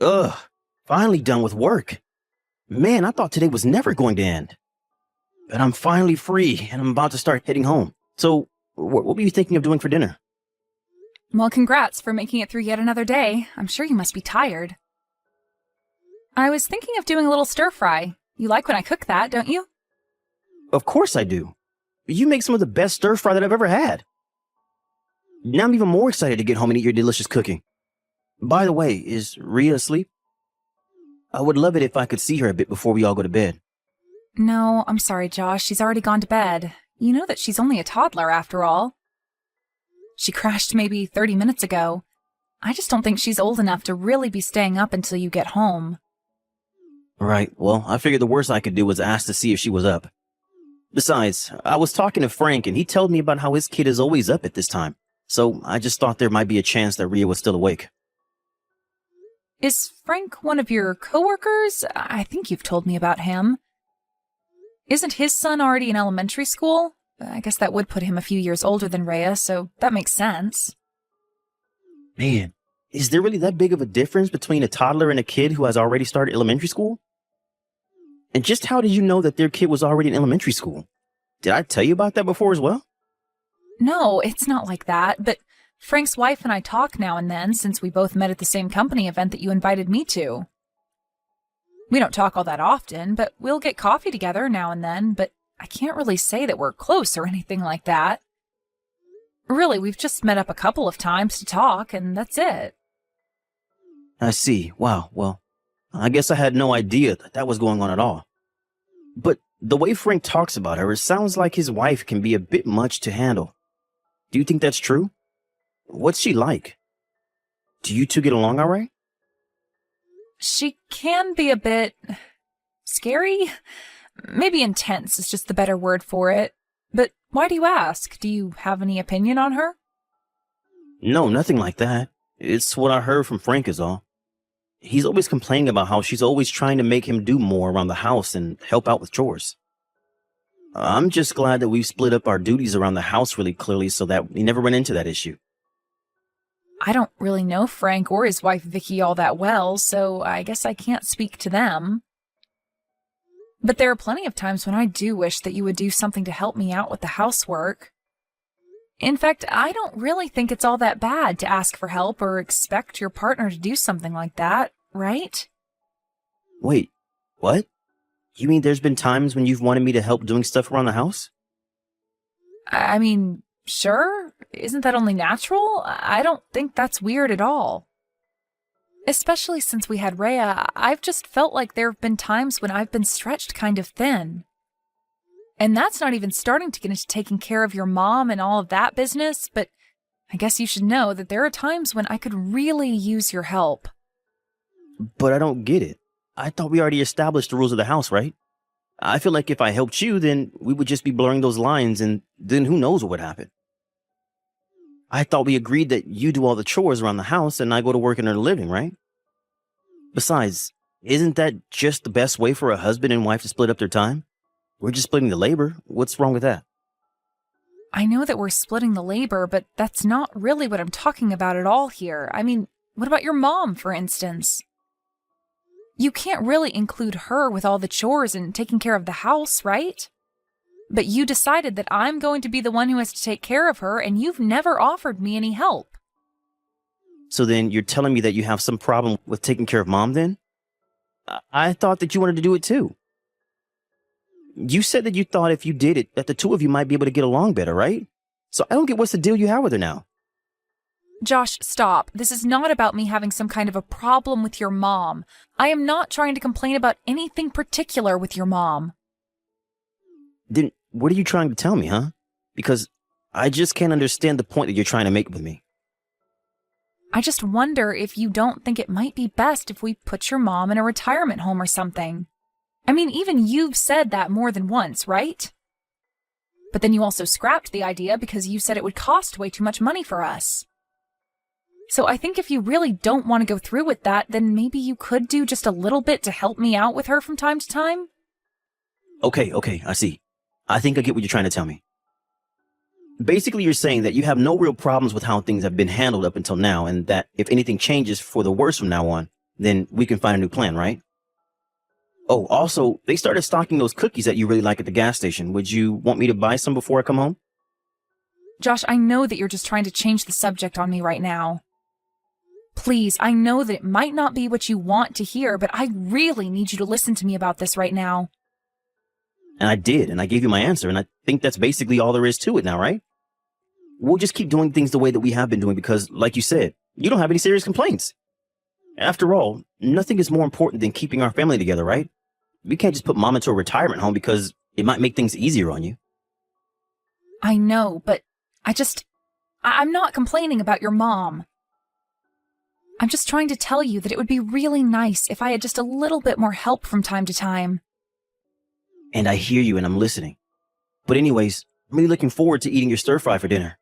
Ugh, finally done with work. Man, I thought today was never going to end. But I'm finally free and I'm about to start heading home. So, what were you thinking of doing for dinner? Well, congrats for making it through yet another day. I'm sure you must be tired. I was thinking of doing a little stir-fry. You like when I cook that, don't you? Of course I do. You make some of the best stir-fry that I've ever had. Now I'm even more excited to get home and eat your delicious cooking. By the way, is Rhea asleep? I would love it if I could see her a bit before we all go to bed. No, I'm sorry, Josh. She's already gone to bed. You know that she's only a toddler after all. She crashed maybe 30 minutes ago. I just don't think she's old enough to really be staying up until you get home. Right, well, I figured the worst I could do was ask to see if she was up. Besides, I was talking to Frank and he told me about how his kid is always up at this time. So I just thought there might be a chance that Rhea was still awake. Is Frank one of your coworkers? I think you've told me about him. Isn't his son already in elementary school? I guess that would put him a few years older than Rhea, so that makes sense. Man, is there really that big of a difference between a toddler and a kid who has already started elementary school? And just how did you know that their kid was already in elementary school? Did I tell you about that before as well? No, it's not like that, but Frank's wife and I talk now and then since we both met at the same company event that you invited me to. We don't talk all that often, but we'll get coffee together now and then, but I can't really say that we're close or anything like that. Really, we've just met up a couple of times to talk, and that's it. I see. Wow, well, I guess I had no idea that was going on at all. But the way Frank talks about her, it sounds like his wife can be a bit much to handle. Do you think that's true? What's she like? Do you two get along all right? She can be a bit scary. Maybe intense is just the better word for it. But why do you ask? Do you have any opinion on her? No, nothing like that. It's what I heard from Frank is all. He's always complaining about how she's always trying to make him do more around the house and help out with chores. I'm just glad that we've split up our duties around the house really clearly so that we never run into that issue. I don't really know Frank or his wife Vicky all that well, so I guess I can't speak to them. But there are plenty of times when I do wish that you would do something to help me out with the housework. In fact, I don't really think it's all that bad to ask for help or expect your partner to do something like that, right? Wait, what? You mean there's been times when you've wanted me to help doing stuff around the house? I mean, sure. Isn't that only natural? I don't think that's weird at all. Especially since we had Rhea, I've just felt like there have been times when I've been stretched kind of thin. And that's not even starting to get into taking care of your mom and all of that business, but I guess you should know that there are times when I could really use your help. But I don't get it. I thought we already established the rules of the house, right? I feel like if I helped you, then we would just be blurring those lines and then who knows what would happen. I thought we agreed that you do all the chores around the house and I go to work and earn a living, right? Besides, isn't that just the best way for a husband and wife to split up their time? We're just splitting the labor. What's wrong with that? I know that we're splitting the labor, but that's not really what I'm talking about at all here. I mean, what about your mom, for instance? You can't really include her with all the chores and taking care of the house, right? But you decided that I'm going to be the one who has to take care of her, and you've never offered me any help. So then you're telling me that you have some problem with taking care of mom then? I thought that you wanted to do it too. You said that you thought if you did it, that the two of you might be able to get along better, right? So I don't get what's the deal you have with her now. Josh, stop. This is not about me having some kind of a problem with your mom. I am not trying to complain about anything particular with your mom. Then what are you trying to tell me, huh? Because I just can't understand the point that you're trying to make with me. I just wonder if you don't think it might be best if we put your mom in a retirement home or something. I mean, even you've said that more than once, right? But then you also scrapped the idea because you said it would cost way too much money for us. So I think if you really don't want to go through with that, then maybe you could do just a little bit to help me out with her from time to time? Okay, I see. I think I get what you're trying to tell me. Basically, you're saying that you have no real problems with how things have been handled up until now, and that if anything changes for the worse from now on, then we can find a new plan, right? Oh, also, they started stocking those cookies that you really like at the gas station. Would you want me to buy some before I come home? Josh, I know that you're just trying to change the subject on me right now. Please, I know that it might not be what you want to hear, but I really need you to listen to me about this right now. And I did, and I gave you my answer, and I think that's basically all there is to it now, right? We'll just keep doing things the way that we have been doing because, like you said, you don't have any serious complaints. After all, nothing is more important than keeping our family together, right? We can't just put mom into a retirement home because it might make things easier on you. I know, but I'm not complaining about your mom. I'm just trying to tell you that it would be really nice if I had just a little bit more help from time to time. And I hear you and I'm listening. But anyways, I'm really looking forward to eating your stir fry for dinner.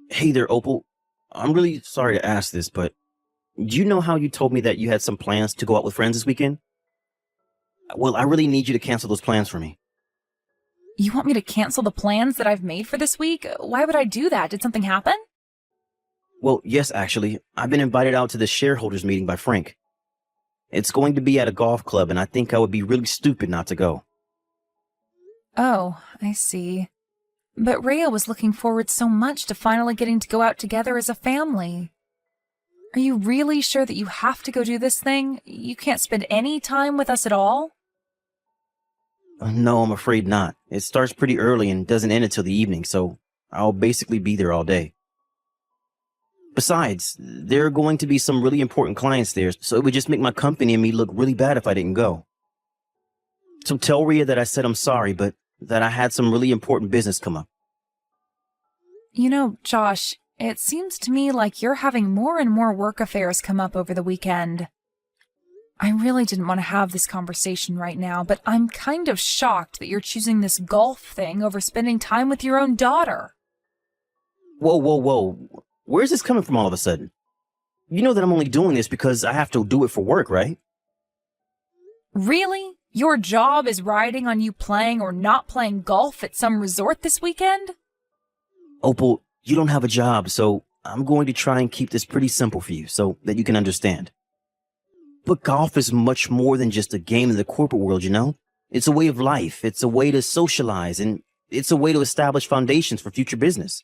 Hey there, Opal. I'm really sorry to ask this, but do you know how you told me that you had some plans to go out with friends this weekend? Well, I really need you to cancel those plans for me. You want me to cancel the plans that I've made for this week? Why would I do that? Did something happen? Well, yes, actually. I've been invited out to the shareholders meeting by Frank. It's going to be at a golf club, and I think I would be really stupid not to go. Oh, I see. But Rhea was looking forward so much to finally getting to go out together as a family. Are you really sure that you have to go do this thing? You can't spend any time with us at all? No, I'm afraid not. It starts pretty early and doesn't end until the evening, so I'll basically be there all day. Besides, there are going to be some really important clients there, so it would just make my company and me look really bad if I didn't go. So tell Rhea that I said I'm sorry, but that I had some really important business come up. You know, Josh, it seems to me like you're having more and more work affairs come up over the weekend. I really didn't want to have this conversation right now, but I'm kind of shocked that you're choosing this golf thing over spending time with your own daughter. Whoa. Where's this coming from all of a sudden? You know that I'm only doing this because I have to do it for work, right? Really? Your job is riding on you playing or not playing golf at some resort this weekend? Opal, you don't have a job, so I'm going to try and keep this pretty simple for you so that you can understand. But golf is much more than just a game in the corporate world, you know? It's a way of life. It's a way to socialize, and it's a way to establish foundations for future business.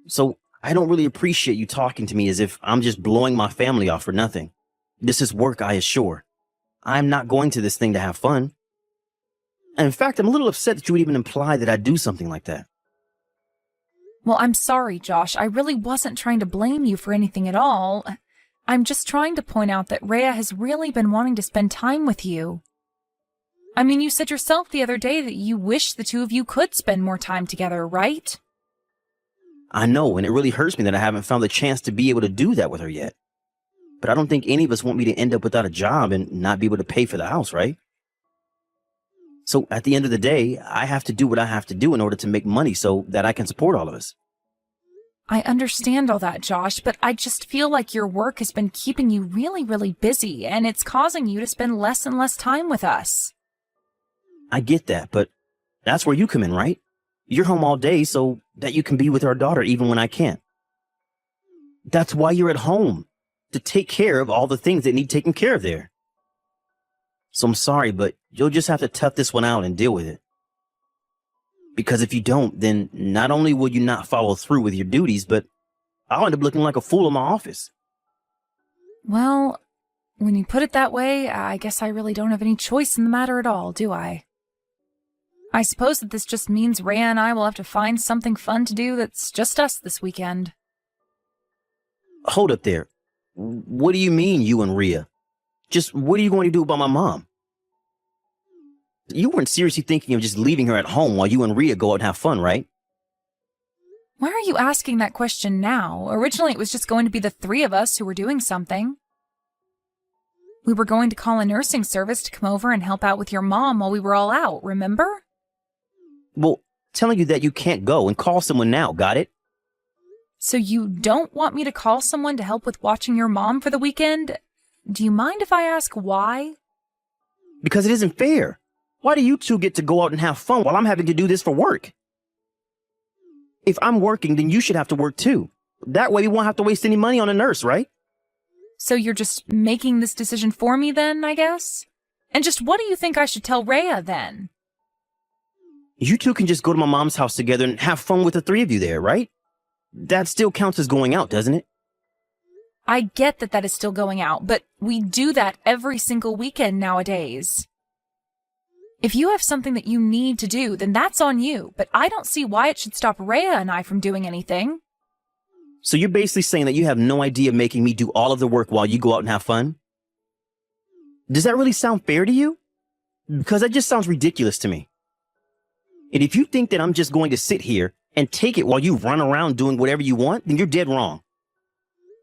So I don't really appreciate you talking to me as if I'm just blowing my family off for nothing. This is work, I assure. I'm not going to this thing to have fun. And in fact, I'm a little upset that you would even imply that I'd do something like that. Well, I'm sorry, Josh. I really wasn't trying to blame you for anything at all. I'm just trying to point out that Rhea has really been wanting to spend time with you. I mean, you said yourself the other day that you wish the two of you could spend more time together, right? I know, and it really hurts me that I haven't found the chance to be able to do that with her yet. But I don't think any of us want me to end up without a job and not be able to pay for the house, right? So at the end of the day, I have to do what I have to do in order to make money so that I can support all of us. I understand all that, Josh, but I just feel like your work has been keeping you really, really busy, and it's causing you to spend less and less time with us. I get that, but that's where you come in, right? You're home all day so that you can be with our daughter even when I can't. That's why you're at home, to take care of all the things that need taken care of there. So I'm sorry, but you'll just have to tough this one out and deal with it. Because if you don't, then not only will you not follow through with your duties, but I'll end up looking like a fool in my office. Well, when you put it that way, I guess I really don't have any choice in the matter at all, do I? I suppose that this just means Rhea and I will have to find something fun to do that's just us this weekend. Hold up there. What do you mean, you and Rhea? Just what are you going to do about my mom? You weren't seriously thinking of just leaving her at home while you and Rhea go out and have fun, right? Why are you asking that question now? Originally, it was just going to be the three of us who were doing something. We were going to call a nursing service to come over and help out with your mom while we were all out, remember? Well, telling you that you can't go and call someone now, got it? So you don't want me to call someone to help with watching your mom for the weekend? Do you mind if I ask why? Because it isn't fair. Why do you two get to go out and have fun while I'm having to do this for work? If I'm working, then you should have to work too. That way we won't have to waste any money on a nurse, right? So you're just making this decision for me then, I guess? And just what do you think I should tell Rhea then? You two can just go to my mom's house together and have fun with the three of you there, right? That still counts as going out, doesn't it? I get that that is still going out, but we do that every single weekend nowadays. If you have something that you need to do, then that's on you, but I don't see why it should stop Rhea and I from doing anything. So you're basically saying that you have no idea of making me do all of the work while you go out and have fun? Does that really sound fair to you? Because that just sounds ridiculous to me. And if you think that I'm just going to sit here and take it while you run around doing whatever you want, then you're dead wrong.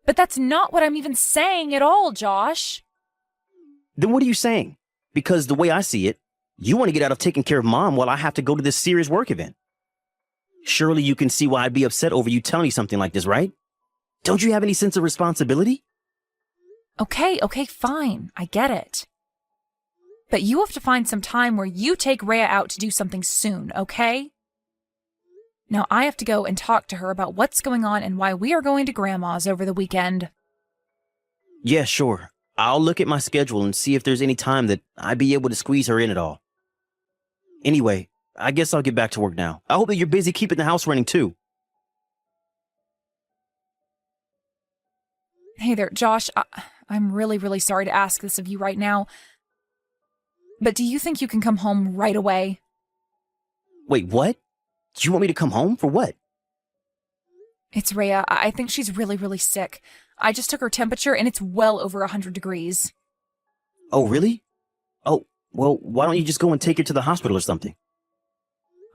But that's not what I'm even saying at all, Josh. Then what are you saying? Because the way I see it, you want to get out of taking care of mom while I have to go to this serious work event. Surely you can see why I'd be upset over you telling me something like this, right? Don't you have any sense of responsibility? Okay, fine. I get it. But you have to find some time where you take Rhea out to do something soon, okay? Now I have to go and talk to her about what's going on and why we are going to Grandma's over the weekend. Yeah, sure. I'll look at my schedule and see if there's any time that I'd be able to squeeze her in at all. Anyway, I guess I'll get back to work now. I hope that you're busy keeping the house running too. Hey there, Josh. I'm really sorry to ask this of you right now. But do you think you can come home right away? Wait, what? Do you want me to come home? For what? It's Rhea. I think she's really sick. I just took her temperature and it's well over 100 degrees. Oh, really? Oh, well, why don't you just go and take her to the hospital or something?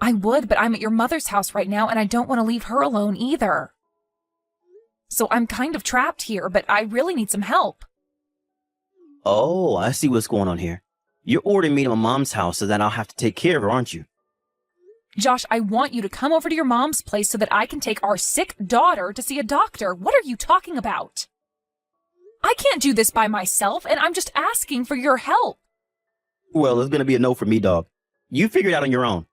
I would, but I'm at your mother's house right now and I don't want to leave her alone either. So I'm kind of trapped here, but I really need some help. Oh, I see what's going on here. You're ordering me to my mom's house so that I'll have to take care of her, aren't you? Josh, I want you to come over to your mom's place so that I can take our sick daughter to see a doctor. What are you talking about? I can't do this by myself, and I'm just asking for your help. Well, it's gonna be a no for me, dog. You figure it out on your own.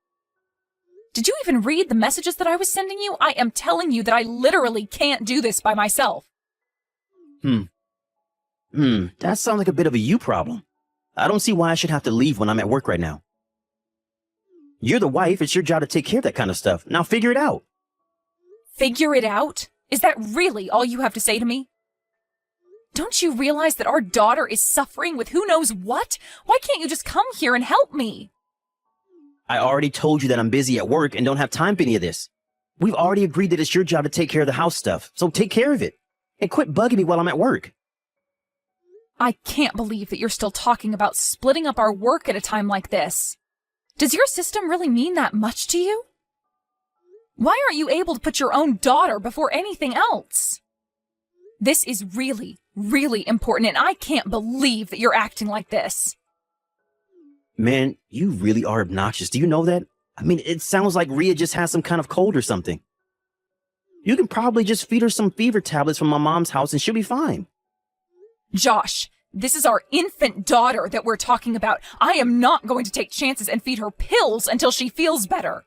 Did you even read the messages that I was sending you? I am telling you that I literally can't do this by myself. That sounds like a bit of a you problem. I don't see why I should have to leave when I'm at work right now. You're the wife. It's your job to take care of that kind of stuff. Now figure it out. Figure it out? Is that really all you have to say to me? Don't you realize that our daughter is suffering with who knows what? Why can't you just come here and help me? I already told you that I'm busy at work and don't have time for any of this. We've already agreed that it's your job to take care of the house stuff, so take care of it. And quit bugging me while I'm at work. I can't believe that you're still talking about splitting up our work at a time like this. Does your system really mean that much to you? Why aren't you able to put your own daughter before anything else? This is really important, and I can't believe that you're acting like this. Man, you really are obnoxious. Do you know that? I mean, it sounds like Rhea just has some kind of cold or something. You can probably just feed her some fever tablets from my mom's house and she'll be fine. Josh, this is our infant daughter that we're talking about. I am not going to take chances and feed her pills until she feels better.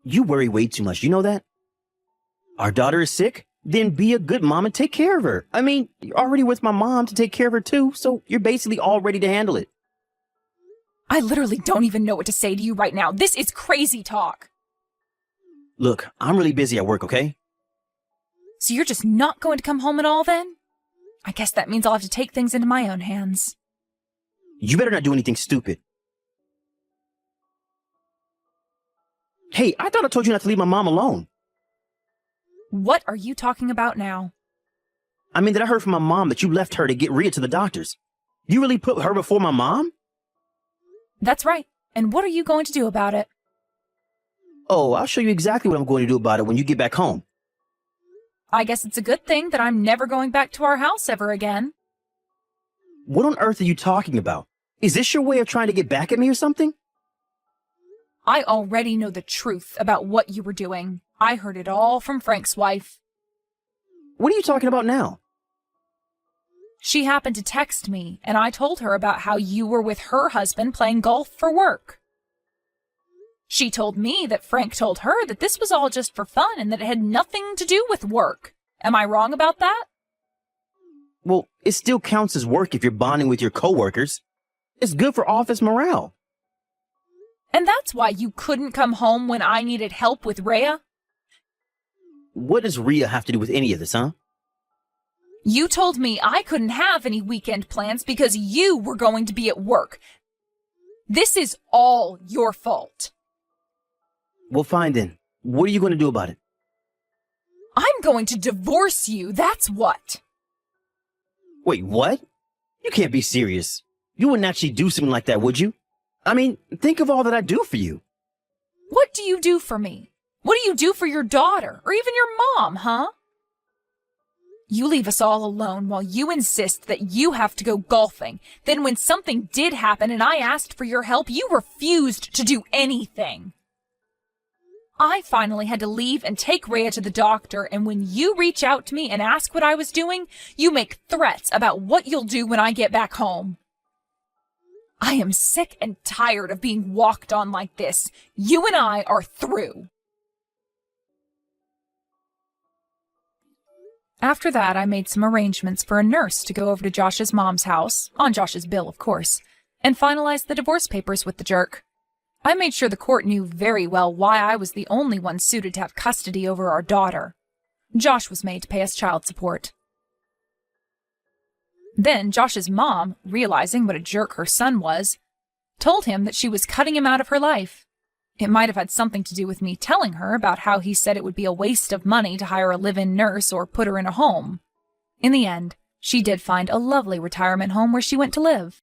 You worry way too much. You know that? Our daughter is sick? Then be a good mom and take care of her. I mean, you're already with my mom to take care of her too, so you're basically all ready to handle it. I literally don't even know what to say to you right now. This is crazy talk. Look, I'm really busy at work, okay? So you're just not going to come home at all then? I guess that means I'll have to take things into my own hands. You better not do anything stupid. Hey, I thought I told you not to leave my mom alone. What are you talking about now? I mean, that I heard from my mom that you left her to get Rhea to the doctors. You really put her before my mom? That's right. And what are you going to do about it? Oh, I'll show you exactly what I'm going to do about it when you get back home. I guess it's a good thing that I'm never going back to our house ever again. What on earth are you talking about? Is this your way of trying to get back at me or something? I already know the truth about what you were doing. I heard it all from Frank's wife. What are you talking about now? She happened to text me, and I told her about how you were with her husband playing golf for work. She told me that Frank told her that this was all just for fun and that it had nothing to do with work. Am I wrong about that? Well, it still counts as work if you're bonding with your coworkers. It's good for office morale. And that's why you couldn't come home when I needed help with Rhea? What does Rhea have to do with any of this, huh? You told me I couldn't have any weekend plans because you were going to be at work. This is all your fault. Well, fine then. What are you going to do about it? I'm going to divorce you, that's what. Wait, what? You can't be serious. You wouldn't actually do something like that, would you? I mean, think of all that I do for you. What do you do for me? What do you do for your daughter, or even your mom, huh? You leave us all alone while you insist that you have to go golfing. Then when something did happen and I asked for your help, you refused to do anything. I finally had to leave and take Rhea to the doctor, and when you reach out to me and ask what I was doing, you make threats about what you'll do when I get back home. I am sick and tired of being walked on like this. You and I are through. After that, I made some arrangements for a nurse to go over to Josh's mom's house, on Josh's bill, of course, and finalize the divorce papers with the jerk. I made sure the court knew very well why I was the only one suited to have custody over our daughter. Josh was made to pay us child support. Then Josh's mom, realizing what a jerk her son was, told him that she was cutting him out of her life. It might have had something to do with me telling her about how he said it would be a waste of money to hire a live-in nurse or put her in a home. In the end, she did find a lovely retirement home where she went to live.